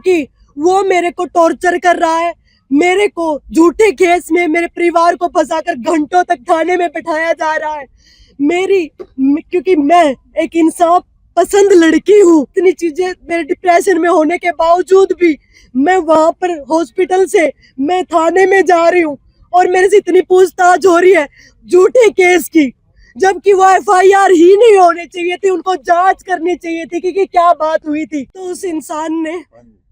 क्योंकि वो मेरे को टॉर्चर कर रहा है। मेरे को झूठे केस में मेरे परिवार को फंसाकर घंटों तक थाने में बिठाया जा रहा है। क्योंकि मैं एक इंसाफ पसंद लड़की हूँ। इतनी चीजें मेरे डिप्रेशन में होने के बावजूद भी मैं वहां पर हॉस्पिटल से मैं थाने में जा रही हूँ और मेरे से इतनी पूछताछ हो रही है झूठे केस की, जबकि वो एफआईआर ही नहीं होनी चाहिए थी। उनको जांच करनी चाहिए थी कि क्या बात हुई थी। तो उस इंसान ने,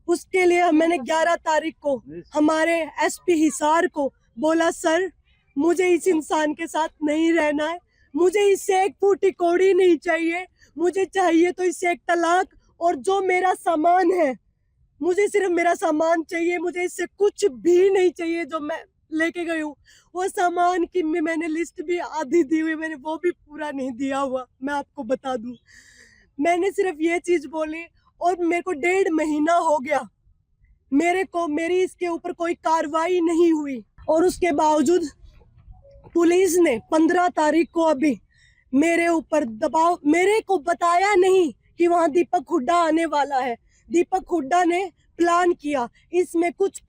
उसके लिए मैंने 11 तारीख को हमारे एसपी हिसार को बोला, सर मुझे इस इंसान के साथ नहीं रहना है, मुझे इससे एक फूटी कौड़ी नहीं चाहिए, मुझे चाहिए तो इससे एक तलाक, और जो मेरा सामान है मुझे सिर्फ मेरा सामान चाहिए, मुझे इससे कुछ भी नहीं चाहिए जो मैं लेके गई हूँ। वो सामान की मैंने लिस्ट भी आधी दी हुई, मैंने वो भी पूरा नहीं दिया हुआ, मैं आपको बता दूं। मैंने सिर्फ ये चीज बोली और मेरे को 1.5 महीना हो गया, मेरी इसके ऊपर कोई कार्रवाई नहीं हुई, और उसके बावजूद पुलिस ने 15 तारीख को अभी मेरे ऊपर दबाव, मेरे को बताया नहीं कि वहां दीपक हुड्डा आने वाला है। दीपक हुड्डा ने प्लान किया, इसमें कुछ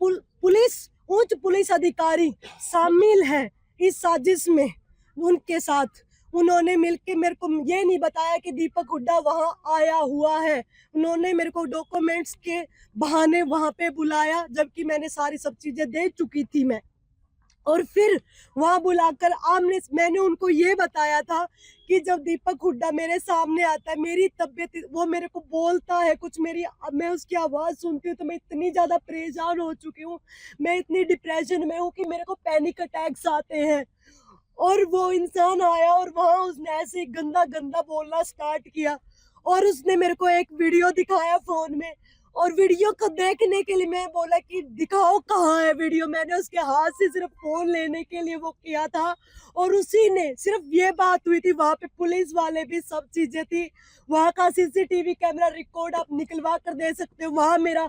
उच्च पुलिस अधिकारी शामिल है इस साजिश में। उनके साथ उन्होंने मिलके मेरे को ये नहीं बताया कि दीपक हुड्डा वहां आया हुआ है। उन्होंने मेरे को डॉक्यूमेंट्स के बहाने वहां पे बुलाया, जबकि मैंने सारी सब चीजें दे चुकी थी मैं। और फिर वहां बुलाकर मैंने उनको ये बताया था कि जब दीपक हुड्डा मेरे सामने आता है, मेरी तबीयत, वो मेरे को बोलता है कुछ, मैं उसकी आवाज सुनती हूँ तो मैं इतनी ज्यादा परेशान हो चुकी हूँ, मैं इतनी डिप्रेशन में हूँ कि मेरे को पैनिक अटैक्स आते हैं। और वो इंसान आया और वहां उसने ऐसे गंदा गंदा बोलना स्टार्ट किया, और उसने मेरे को एक वीडियो दिखाया फोन में, और वीडियो को देखने के लिए मैं बोला कि दिखाओ कहाँ है वीडियो। मैंने उसके हाथ से सिर्फ फोन लेने के लिए वो किया था, और उसी ने सिर्फ ये बात हुई थी, वहां पे पुलिस वाले भी, सब चीजें थी, वहां का सीसीटीवी कैमरा रिकॉर्ड आप निकलवा कर दे सकते हो। वहां मेरा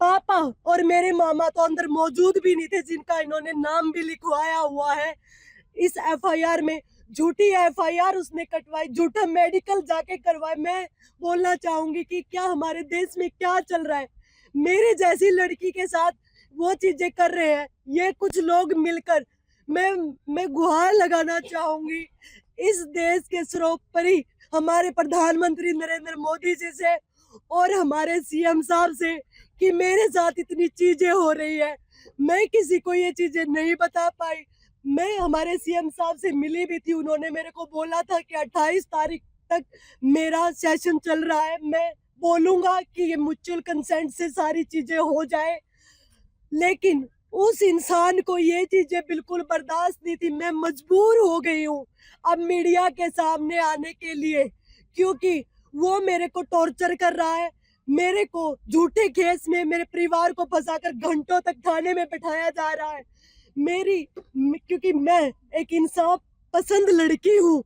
पापा और मेरे मामा तो अंदर मौजूद भी नहीं थे, जिनका इन्होंने नाम भी लिखवाया हुआ है इस एफआईआर में। झूठी एफआईआर उसने कटवाई, झूठा मेडिकल जाके करवाए। मैं बोलना चाहूंगी कि क्या हमारे देश में क्या चल रहा है, मेरे जैसी लड़की के साथ वो चीजें कर रहे हैं ये कुछ लोग मिलकर। मैं गुहार लगाना चाहूंगी इस देश के सर्वोपरि हमारे प्रधानमंत्री नरेंद्र मोदी जी से और हमारे सीएम साहब से कि मेरे साथ इतनी चीजें हो रही है, मैं किसी को ये चीजें नहीं बता पाई। मैं हमारे सीएम साहब से मिली भी थी, उन्होंने मेरे को बोला था कि 28 तारीख तक मेरा सेशन चल रहा है, मैं बोलूंगा कि ये म्यूचुअल कंसेंट से सारी चीजें हो जाए। लेकिन उस इंसान को ये चीजें बिल्कुल बर्दाश्त नहीं थी। मैं मजबूर हो गई हूँ अब मीडिया के सामने आने के लिए, क्योंकि वो मेरे को टॉर्चर कर रहा है। मेरे को झूठे केस में मेरे परिवार को फंसाकर घंटों तक थाने में बिठाया जा रहा है। क्योंकि मैं एक इंसाफ पसंद लड़की हूँ,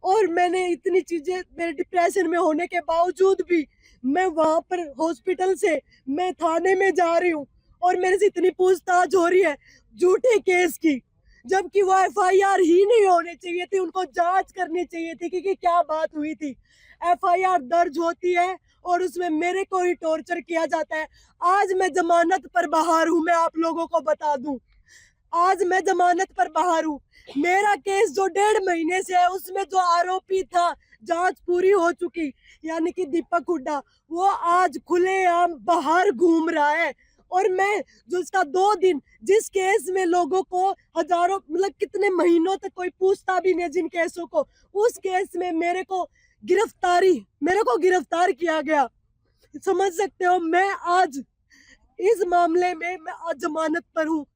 और मैंने इतनी चीजें मेरे डिप्रेशन में होने के बावजूद भी मैं वहां पर हॉस्पिटल से मैं थाने में जा रही हूँ, और मेरे से इतनी पूछताछ हो रही है झूठे केस की, जबकि वो एफआईआर ही नहीं होनी चाहिए थी। उनको जांच करनी चाहिए थी कि क्या बात हुई थी। एफआईआर दर्ज होती है और उसमें मेरे को ही टॉर्चर किया जाता है। आज मैं जमानत पर बाहर हूँ, मैं आप लोगों को बता दूं, आज मैं जमानत पर बाहर हूँ। मेरा केस जो 1.5 महीने से है, उसमें जो आरोपी था, जांच पूरी हो चुकी, यानी कि दीपक हुड्डा, वो आज खुलेआम बाहर घूम रहा है। और मैं जो इसका 2 दिन, जिस केस में लोगों को हजारों, मतलब कितने महीनों तक कोई पूछता भी नहीं जिन केसों को, उस केस में मेरे को गिरफ्तार किया गया। समझ सकते हो, मैं आज इस मामले में मैं आज जमानत पर हूँ।